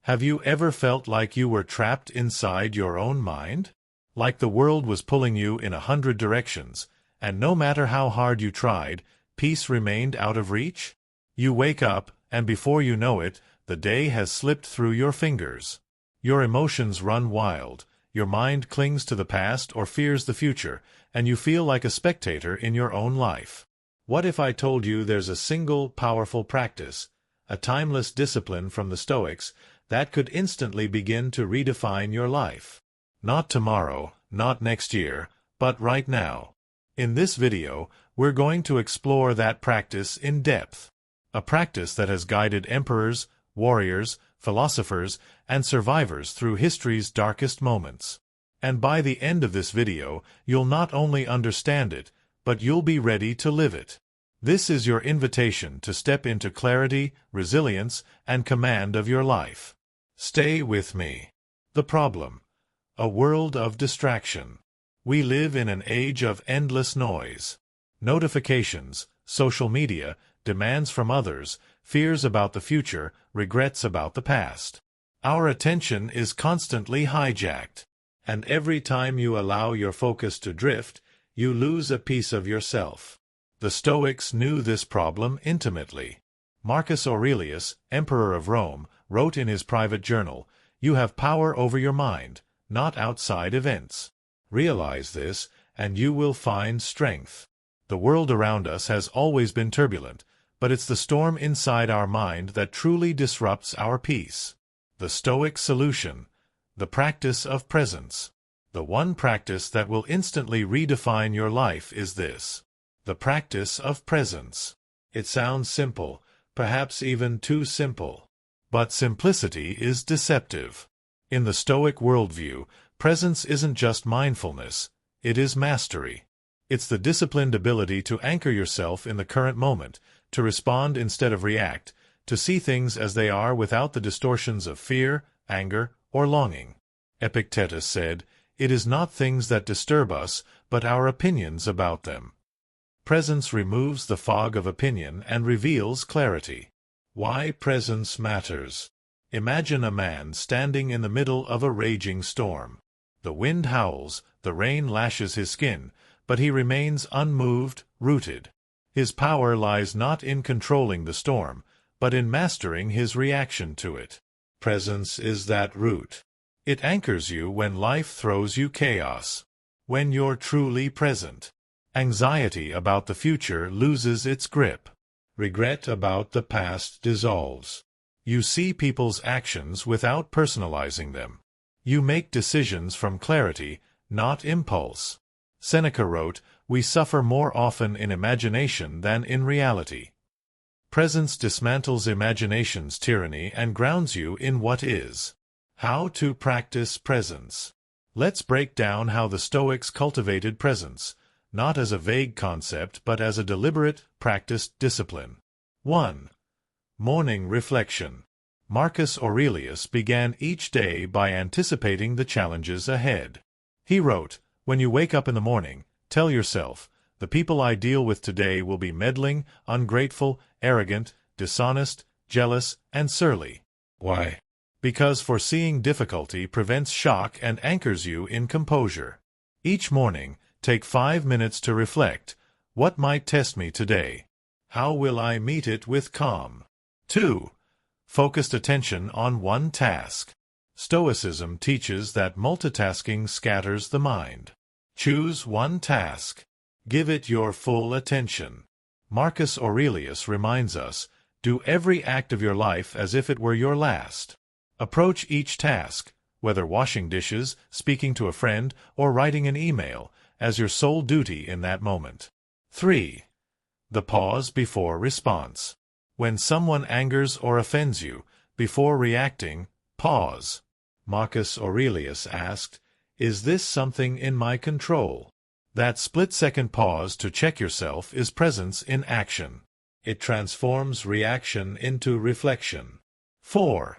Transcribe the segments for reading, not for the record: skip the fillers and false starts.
Have you ever felt like you were trapped inside your own mind? Like the world was pulling you in 100 directions, and no matter how hard you tried, peace remained out of reach? You wake up, and before you know it, the day has slipped through your fingers. Your emotions run wild, your mind clings to the past or fears the future, and you feel like a spectator in your own life. What if I told you there's a single, powerful practice, a timeless discipline from the Stoics, that could instantly begin to redefine your life? Not tomorrow, not next year, but right now. In this video, we're going to explore that practice in depth. A practice that has guided emperors, warriors, philosophers, and survivors through history's darkest moments. And by the end of this video, you'll not only understand it, but you'll be ready to live it. This is your invitation to step into clarity, resilience, and command of your life. Stay with me. The problem: a world of distraction. We live in an age of endless noise. Notifications, social media, demands from others, fears about the future, regrets about the past. Our attention is constantly hijacked. And every time you allow your focus to drift, you lose a piece of yourself. The Stoics knew this problem intimately. Marcus Aurelius, Emperor of Rome, wrote in his private journal, "You have power over your mind, not outside events. Realize this, and you will find strength." The world around us has always been turbulent, but it's the storm inside our mind that truly disrupts our peace. The Stoic solution: the practice of presence. The one practice that will instantly redefine your life is this: the practice of presence. It sounds simple, perhaps even too simple. But simplicity is deceptive. In the Stoic worldview, presence isn't just mindfulness, it is mastery. It's the disciplined ability to anchor yourself in the current moment, to respond instead of react, to see things as they are without the distortions of fear, anger, or longing. Epictetus said, "It is not things that disturb us, but our opinions about them." Presence removes the fog of opinion and reveals clarity. Why presence matters. Imagine a man standing in the middle of a raging storm. The wind howls, the rain lashes his skin, but he remains unmoved, rooted. His power lies not in controlling the storm, but in mastering his reaction to it. Presence is that root. It anchors you when life throws you chaos. When you're truly present, anxiety about the future loses its grip. Regret about the past dissolves. You see people's actions without personalizing them. You make decisions from clarity, not impulse. Seneca wrote, "We suffer more often in imagination than in reality." Presence dismantles imagination's tyranny and grounds you in what is. How to practice presence. Let's break down how the Stoics cultivated presence, not as a vague concept but as a deliberate, practiced discipline. 1. Morning reflection. Marcus Aurelius began each day by anticipating the challenges ahead. He wrote, "When you wake up in the morning, tell yourself, the people I deal with today will be meddling, ungrateful, arrogant, dishonest, jealous, and surly." Why? Because foreseeing difficulty prevents shock and anchors you in composure. Each morning, take 5 minutes to reflect. What might test me today? How will I meet it with calm? 2. Focused attention on one task. Stoicism teaches that multitasking scatters the mind. Choose one task. Give it your full attention. Marcus Aurelius reminds us, do every act of your life as if it were your last. Approach each task, whether washing dishes, speaking to a friend, or writing an email, as your sole duty in that moment. 3. The pause before response. When someone angers or offends you, before reacting, pause. Marcus Aurelius asked, "Is this something in my control?" That split-second pause to check yourself is presence in action. It transforms reaction into reflection. 4.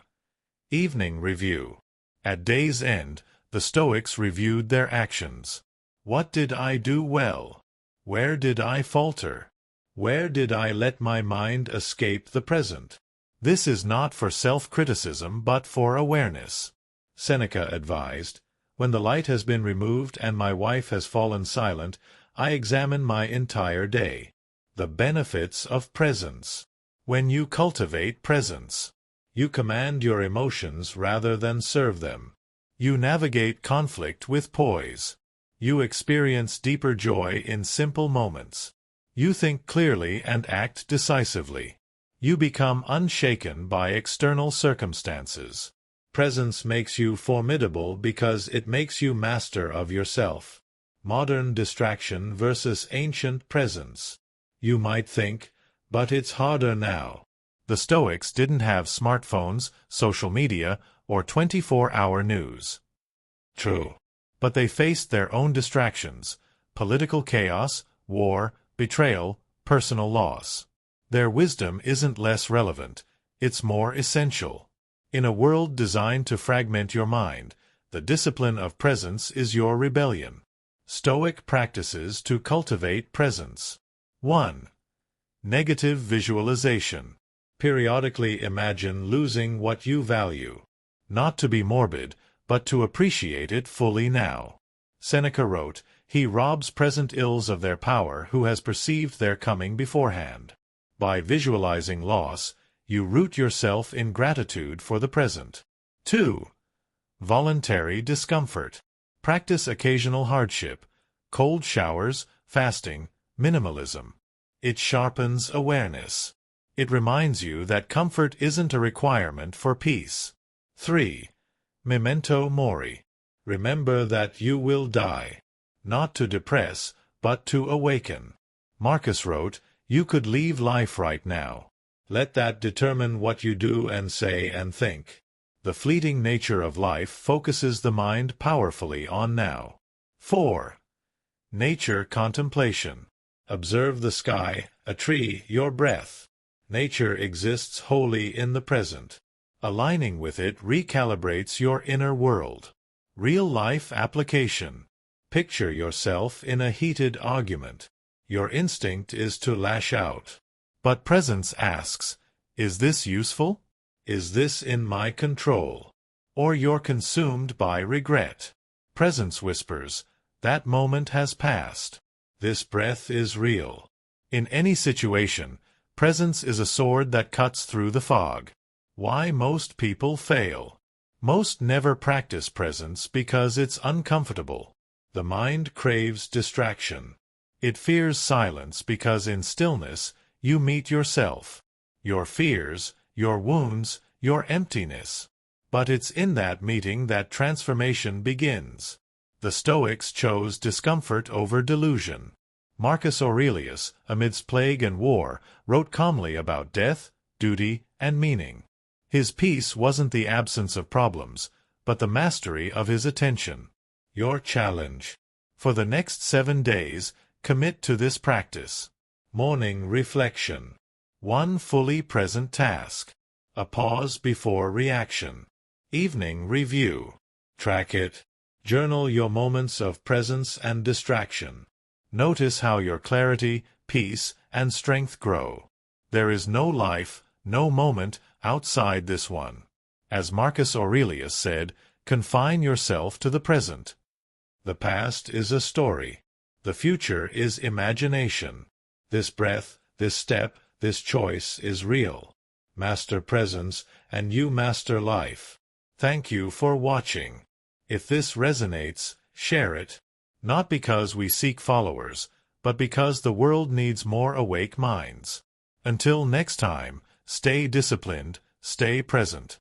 Evening review. At day's end, the Stoics reviewed their actions. What did I do well? Where did I falter? Where did I let my mind escape the present? This is not for self-criticism but for awareness. Seneca advised, "When the light has been removed and my wife has fallen silent, I examine my entire day." The benefits of presence. When you cultivate presence, you command your emotions rather than serve them. You navigate conflict with poise. You experience deeper joy in simple moments. You think clearly and act decisively. You become unshaken by external circumstances. Presence makes you formidable because it makes you master of yourself. Modern distraction versus ancient presence. You might think, but it's harder now. The Stoics didn't have smartphones, social media, or 24-hour news. True. But they faced their own distractions: political chaos, war, betrayal, personal loss. Their wisdom isn't less relevant, it's more essential. In a world designed to fragment your mind, the discipline of presence is your rebellion. Stoic practices to cultivate presence. 1. Negative visualization. Periodically imagine losing what you value. Not to be morbid, but to appreciate it fully now. Seneca wrote, "He robs present ills of their power who has perceived their coming beforehand." By visualizing loss, you root yourself in gratitude for the present. 2. Voluntary discomfort. Practice occasional hardship, cold showers, fasting, minimalism. It sharpens awareness. It reminds you that comfort isn't a requirement for peace. 3. Memento mori. Remember that you will die. Not to depress, but to awaken. Marcus wrote, "You could leave life right now. Let that determine what you do and say and think." The fleeting nature of life focuses the mind powerfully on now. 4. Nature contemplation. Observe the sky, a tree, your breath. Nature exists wholly in the present. Aligning with it recalibrates your inner world. Real-life application. Picture yourself in a heated argument. Your instinct is to lash out. But presence asks, is this useful? Is this in my control? Or you're consumed by regret. Presence whispers, that moment has passed. This breath is real. In any situation, presence is a sword that cuts through the fog. Why most people fail. Most never practice presence because it's uncomfortable. The mind craves distraction. It fears silence because in stillness you meet yourself, your fears, your wounds, your emptiness. But it's in that meeting that transformation begins. The Stoics chose discomfort over delusion. Marcus Aurelius, amidst plague and war, wrote calmly about death, duty, and meaning. His peace wasn't the absence of problems, but the mastery of his attention. Your challenge. For the next 7 days, commit to this practice. Morning reflection. One fully present task. A pause before reaction. Evening review. Track it. Journal your moments of presence and distraction. Notice how your clarity, peace, and strength grow. There is no life, no moment outside this one. As Marcus Aurelius said, confine yourself to the present. The past is a story. The future is imagination. This breath, this step, this choice is real. Master presence, and you master life. Thank you for watching. If this resonates, share it. Not because we seek followers, but because the world needs more awake minds. Until next time, stay disciplined, stay present.